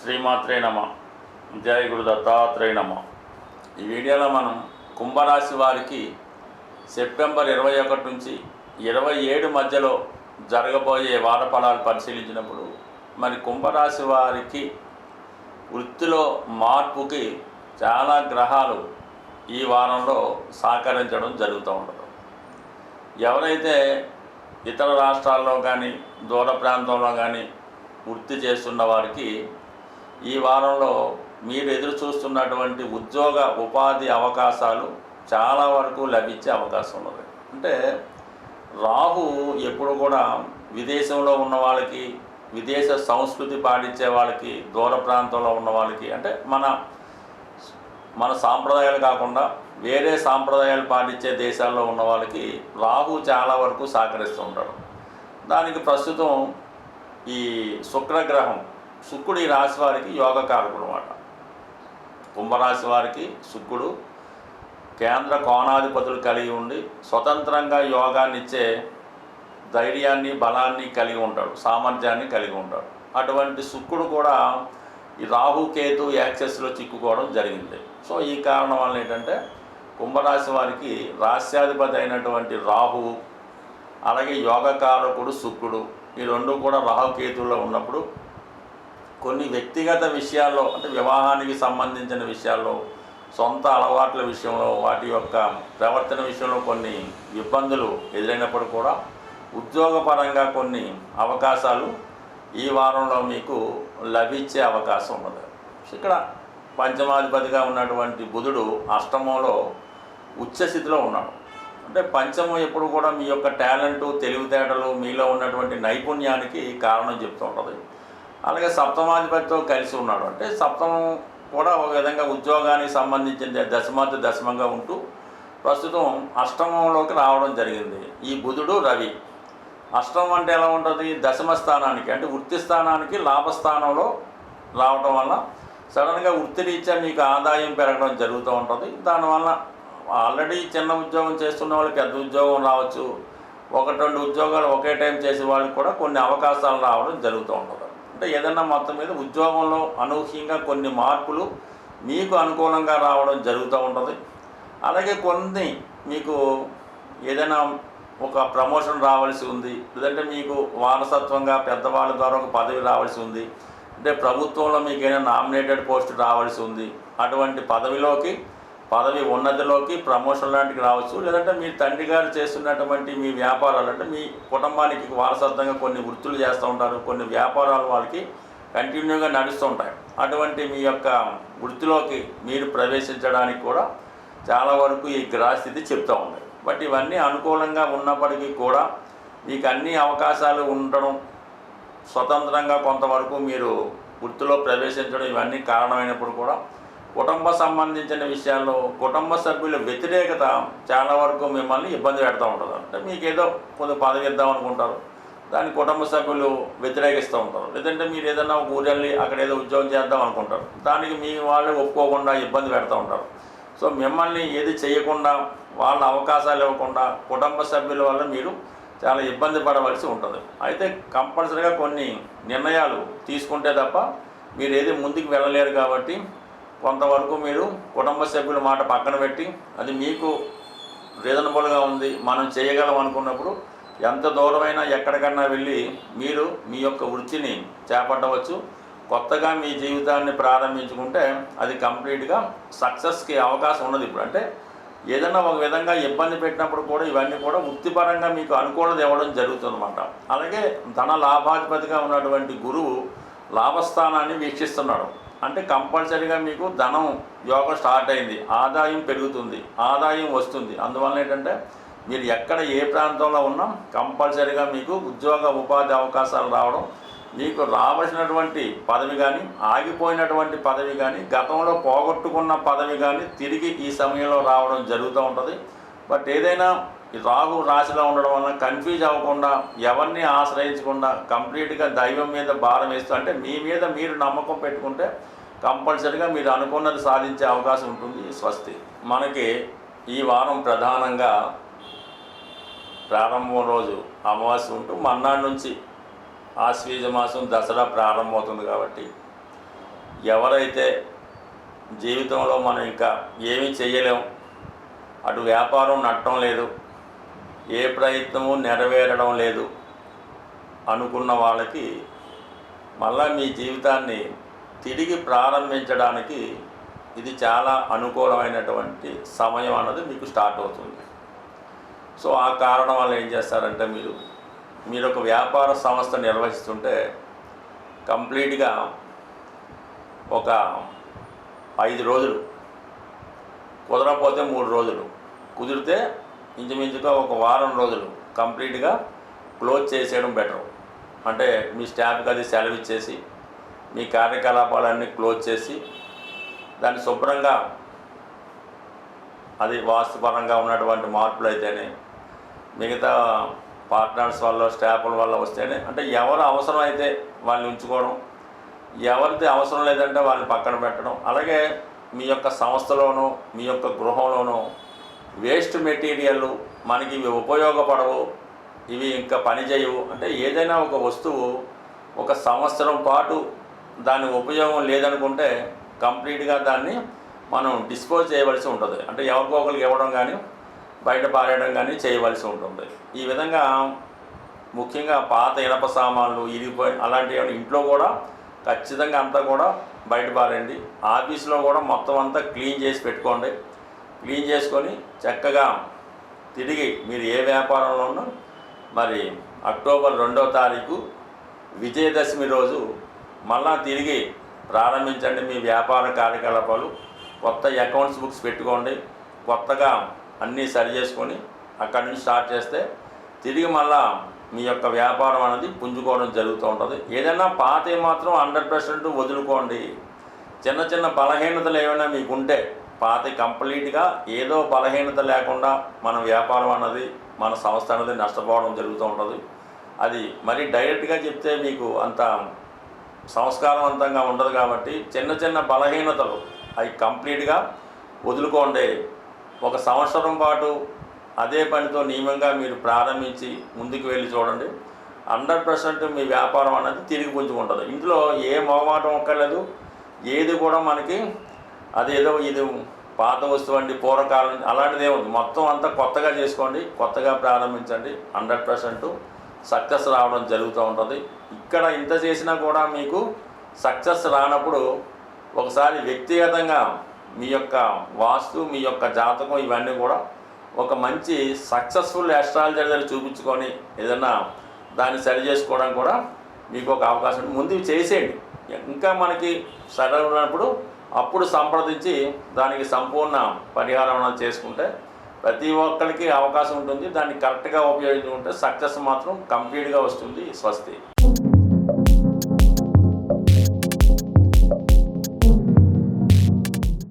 శ్రీమాత్రే నమ. జయ గురు దత్తాత్రేయ నమ. ఈ వీడియోలో మనం కుంభరాశి వారికి సెప్టెంబర్ 21 నుంచి 27 మధ్యలో జరగబోయే వార ఫలాలు పరిశీలించినప్పుడు మరి కుంభరాశి వారికి వృత్తిలో మార్పుకి చాలా గ్రహాలు ఈ వారంలో సహకరించడం జరుగుతూ ఉంటుంది. ఎవరైతే ఇతర రాష్ట్రాల్లో కానీ దూర ప్రాంతంలో కానీ వృత్తి చేస్తున్న వారికి ఈ వారంలో మీరు ఎదురు చూస్తున్నటువంటి ఉద్యోగ ఉపాధి అవకాశాలు చాలా వరకు లభించే అవకాశం ఉన్నది. అంటే రాహు ఎప్పుడు కూడా విదేశంలో ఉన్న వాళ్ళకి, విదేశ సంస్కృతి పాటించే వాళ్ళకి, దూర ప్రాంతంలో ఉన్న వాళ్ళకి, అంటే మన సాంప్రదాయాలు కాకుండా వేరే సాంప్రదాయాలు పాటించే దేశాల్లో ఉన్న వాళ్ళకి రాహు చాలా వరకు సహకరిస్తూ ఉంటాడు. దానికి ప్రస్తుతం ఈ శుక్రగ్రహం, శుక్రుడు ఈ రాశి వారికి యోగకారకుడు అన్నమాట. కుంభరాశి వారికి శుక్రుడు కేంద్ర కోణాధిపతులు కలిగి ఉండి స్వతంత్రంగా యోగాన్ని ఇచ్చే ధైర్యాన్ని, బలాన్ని కలిగి ఉంటాడు, సామర్థ్యాన్ని కలిగి ఉంటాడు. అటువంటి శుక్రుడు కూడా ఈ రాహుకేతు యాక్సెస్లో చిక్కుకోవడం జరిగింది. సో ఈ కారణం వల్ల ఏంటంటే కుంభరాశి వారికి రాశ్యాధిపతి అయినటువంటి రాహువు, అలాగే యోగకారకుడు శుక్రుడు, ఈ రెండు కూడా రాహుకేతుల్లో ఉన్నప్పుడు కొన్ని వ్యక్తిగత విషయాల్లో, అంటే వివాహానికి సంబంధించిన విషయాల్లో, సొంత అలవాట్ల విషయంలో, వాటి యొక్క ప్రవర్తన విషయంలో కొన్ని ఇబ్బందులు ఎదురైనప్పుడు కూడా ఉద్యోగపరంగా కొన్ని అవకాశాలు ఈ వారంలో మీకు లభించే అవకాశం ఉన్నది. ఇక్కడ పంచమాధిపతిగా ఉన్నటువంటి బుధుడు అష్టమంలో ఉచ్చస్థితిలో ఉన్నాడు. అంటే పంచమం ఎప్పుడు కూడా మీ యొక్క టాలెంటు, తెలివితేటలు, మీలో ఉన్నటువంటి నైపుణ్యానికి కారణం చెప్తూ ఉంటుంది. అలాగే సప్తమాధిపతితో కలిసి ఉన్నాడు. అంటే సప్తమం కూడా ఒక విధంగా ఉద్యోగానికి సంబంధించిన దశమంగా ఉంటూ ప్రస్తుతం అష్టమంలోకి రావడం జరిగింది. ఈ బుధుడు రవి అష్టమం అంటే ఎలా ఉంటుంది? దశమ స్థానానికి, అంటే వృత్తి స్థానానికి లాభస్థానంలో రావడం వల్ల సడన్గా వృత్తిరీత్యా మీకు ఆదాయం పెరగడం జరుగుతూ ఉంటుంది. దానివల్ల ఆల్రెడీ చిన్న ఉద్యోగం చేస్తున్న వాళ్ళకి పెద్ద ఉద్యోగం రావచ్చు, 1-2 ఉద్యోగాలు ఒకే టైం చేసే వాళ్ళకి కూడా కొన్ని అవకాశాలు రావడం జరుగుతూ ఉంటుంది. అంటే ఏదైనా మొత్తం మీద ఉద్యోగంలో అనూహ్యంగా కొన్ని మార్పులు మీకు అనుకూలంగా రావడం జరుగుతూ ఉంటుంది. అలాగే కొన్ని మీకు ఏదైనా ఒక ప్రమోషన్ రావాల్సి ఉంది, లేదంటే మీకు వారసత్వంగా పెద్దవాళ్ళ ద్వారా ఒక పదవి రావాల్సి ఉంది, అంటే ప్రభుత్వంలో మీకు ఏదైనా నామినేటెడ్ పోస్ట్ రావాల్సి ఉంది, అటువంటి పదవి ఉన్నతిలోకి ప్రమోషన్ లాంటివి రావచ్చు. లేదంటే మీ తండ్రి గారు చేస్తున్నటువంటి మీ వ్యాపారాలు, అంటే మీ కుటుంబానికి వారసత్వంగా కొన్ని వృత్తులు చేస్తూ ఉంటారు, కొన్ని వ్యాపారాలు వాళ్ళకి కంటిన్యూగా నడుస్తూ ఉంటాయి. అటువంటి మీ యొక్క వృత్తిలోకి మీరు ప్రవేశించడానికి కూడా చాలా వరకు ఈ గ్రహస్థితి చెప్తూ ఉంది. బట్ ఇవన్నీ అనుకూలంగా ఉన్నప్పటికీ కూడా మీకు అన్ని అవకాశాలు ఉండడం, స్వతంత్రంగా కొంతవరకు మీరు వృత్తిలో ప్రవేశించడం, ఇవన్నీ కారణమైనప్పుడు కూడా కుటుంబ సంబంధించిన విషయాల్లో కుటుంబ సభ్యుల వ్యతిరేకత చాలా వరకు మిమ్మల్ని ఇబ్బంది పెడతా ఉంటుంది. అంటే మీకు ఏదో కొంత పదవి ఇద్దాం అనుకుంటారు, దాన్ని కుటుంబ సభ్యులు వ్యతిరేకిస్తూ ఉంటారు. లేదంటే మీరు ఏదైనా ఒక ఊరు వెళ్ళి అక్కడ ఏదో ఉద్యోగం చేద్దాం అనుకుంటారు, దానికి మీ వాళ్ళే ఒప్పుకోకుండా ఇబ్బంది పెడతా ఉంటారు. సో మిమ్మల్ని ఏది చేయకుండా, వాళ్ళ అవకాశాలు ఇవ్వకుండా కుటుంబ సభ్యుల వల్ల మీరు చాలా ఇబ్బంది పడవలసి ఉంటుంది. అయితే కంపల్సరీగా కొన్ని నిర్ణయాలు తీసుకుంటే తప్ప మీరు ఏది ముందుకు వెళ్ళలేరు. కాబట్టి కొంతవరకు మీరు కుటుంబ సభ్యుల మాట పక్కన పెట్టి, అది మీకు రీజనబుల్గా ఉంది, మనం చేయగలం అనుకున్నప్పుడు ఎంత దూరమైనా ఎక్కడికన్నా వెళ్ళి మీరు మీ యొక్క వృత్తిని చేపట్టవచ్చు. కొత్తగా మీ జీవితాన్ని ప్రారంభించుకుంటే అది కంప్లీట్గా సక్సెస్కి అవకాశం ఉన్నది. ఇప్పుడు అంటే ఏదైనా ఒక విధంగా ఇబ్బంది పెట్టినప్పుడు కూడా ఇవన్నీ కూడా వృత్తిపరంగా మీకు అనుకూలత ఇవ్వడం జరుగుతుందన్నమాట. అలాగే ధన లాభాధిపతిగా ఉన్నటువంటి గురువు లాభస్థానాన్ని వీక్షిస్తున్నాడు. అంటే కంపల్సరీగా మీకు ధనం యోగం స్టార్ట్ అయింది, ఆదాయం పెరుగుతుంది, ఆదాయం వస్తుంది. అందువల్ల ఏంటంటే మీరు ఎక్కడ ఏ ప్రాంతంలో ఉన్నా కంపల్సరీగా మీకు ఉద్యోగ ఉపాధి అవకాశాలు రావడం, మీకు రావాల్సినటువంటి పదవి కానీ, ఆగిపోయినటువంటి పదవి కానీ, గతంలో పోగొట్టుకున్న పదవి కానీ తిరిగి ఈ సమయంలో రావడం జరుగుతూ ఉంటుంది. బట్ ఏదైనా రాహు రాశిలో ఉండడం వల్ల కన్ఫ్యూజ్ అవ్వకుండా, ఎవరిని ఆశ్రయించకుండా కంప్లీట్గా దైవం మీద భారం వేస్తూ, అంటే మీ మీద మీరు నమ్మకం పెట్టుకుంటే కంపల్సరీగా మీరు అనుకున్నది సాధించే అవకాశం ఉంటుంది. స్వస్తి. మనకి ఈ వారం ప్రధానంగా ప్రారంభం రోజు అమావాస్య ఉంటూ మర్నాడు నుంచి ఆశ్వీజ మాసం దసరా ప్రారంభమవుతుంది కాబట్టి ఎవరైతే జీవితంలో మనం ఇంకా ఏమీ చేయలేము, అటు వ్యాపారం నట్టడం లేదు, ఏ ప్రయత్నము నెరవేరడం లేదు అనుకున్న వాళ్ళకి మళ్ళా మీ జీవితాన్ని తిరిగి ప్రారంభించడానికి ఇది చాలా అనుకూలమైనటువంటి సమయం అన్నది మీకు స్టార్ట్ అవుతుంది. సో ఆ కారణం వల్ల ఏం చేస్తారంటే మీరు ఒక వ్యాపార సంస్థ నిర్వహిస్తుంటే కంప్లీట్గా ఒక 5 రోజులు, కుదరకపోతే 3 రోజులు, కుదిరితే ఇంచుమించుగా ఒక వారం రోజులు కంప్లీట్గా క్లోజ్ చేసేయడం బెటర్. అంటే మీ స్టాఫ్కి అది సెలవు ఇచ్చేసి మీ కార్యకలాపాలన్నీ క్లోజ్ చేసి దాన్ని శుభ్రంగా, అది వాస్తుపరంగా ఉన్నటువంటి మార్పులు అయితేనే, మిగతా పార్ట్నర్స్ వల్ల స్టాఫ్ల వల్ల వస్తేనే, అంటే ఎవరు అవసరం అయితే వాళ్ళని ఉంచుకోవడం, ఎవరిది అవసరం లేదంటే వాళ్ళని పక్కన పెట్టడం. అలాగే మీ యొక్క సంస్థలోనూ మీ యొక్క గృహంలోనూ వేస్ట్ మెటీరియల్ మనకి ఇవి ఉపయోగపడవు, ఇవి ఇంకా పనిచేయవు అంటే ఏదైనా ఒక వస్తువు ఒక సంవత్సరం పాటు దాని ఉపయోగం లేదనుకుంటే కంప్లీట్గా దాన్ని మనం డిస్పోజ్ చేయవలసి ఉంటుంది. అంటే ఎవరికో ఒకరికి ఇవ్వడం కానీ బయట పారేయడం కానీ చేయవలసి ఉంటుంది. ఈ విధంగా ముఖ్యంగా పాత ఇనప సామాన్లు ఇరిగిపోయి అలాంటివి ఇంట్లో కూడా ఖచ్చితంగా అంతా కూడా బయట పారేయండి. ఆఫీస్లో కూడా మొత్తం అంతా క్లీన్ చేసి పెట్టుకోండి. క్లీన్ చేసుకొని చక్కగా తిరిగి మీరు ఏ వ్యాపారంలో ఉన్నా మరి అక్టోబర్ 2వ తారీఖు విజయదశమి రోజు మళ్ళా తిరిగి ప్రారంభించండి మీ వ్యాపార కార్యకలాపాలు. కొత్త అకౌంట్స్ బుక్స్ పెట్టుకోండి, కొత్తగా అన్నీ సరి చేసుకొని అక్కడి నుంచి స్టార్ట్ చేస్తే తిరిగి మళ్ళా మీ యొక్క వ్యాపారం అనేది పుంజుకోవడం జరుగుతూ ఉంటుంది. ఏదైనా పాత మాత్రం 100% వదులుకోండి. చిన్న చిన్న బలహీనతలు ఏమైనా మీకుంటే పాత కంప్లీట్గా ఏదో బలహీనత లేకుండా మన వ్యాపారం అన్నది మన సంస్థ అనేది నష్టపోవడం జరుగుతూ ఉంటుంది. అది మరి డైరెక్ట్గా చెప్తే మీకు అంత సంస్కారవంతంగా ఉండదు కాబట్టి చిన్న చిన్న బలహీనతలు అవి కంప్లీట్గా వదులుకోండి. ఒక సంవత్సరం పాటు అదే పనితో నియమంగా మీరు ప్రారంభించి ముందుకు వెళ్ళి చూడండి. 100% మీ వ్యాపారం అనేది తిరిగి పుంజుకుంటుంది. ఇందులో ఏ మొహమాటం ఒక్కర్లేదు. ఏది కూడా మనకి అదేదో ఇది పాత వస్తువు అండి పూర్వకాలం అలాంటిదే ఉంది. మొత్తం అంతా కొత్తగా చేసుకోండి, కొత్తగా ప్రారంభించండి. 100% సక్సెస్ రావడం జరుగుతూ ఉంటుంది. ఇక్కడ ఇంత చేసినా కూడా మీకు సక్సెస్ రానప్పుడు ఒకసారి వ్యక్తిగతంగా మీ యొక్క వాస్తు, మీ యొక్క జాతకం ఇవన్నీ కూడా ఒక మంచి సక్సెస్ఫుల్ అస్ట్రాలజర్ చూపించుకొని ఏదైనా దాన్ని సరి చేసుకోవడం కూడా మీకు ఒక అవకాశం ముందు చేసేయండి. ఇంకా మనకి సరైనప్పుడు అప్పుడు సంప్రదించి దానికి సంపూర్ణ పరిహారం చేసుకుంటే ప్రతి ఒక్కరికి అవకాశం ఉంటుంది. దాన్ని కరెక్ట్గా ఉపయోగించుకుంటే సక్సెస్ మాత్రం కంప్లీట్గా వస్తుంది. స్వస్తి.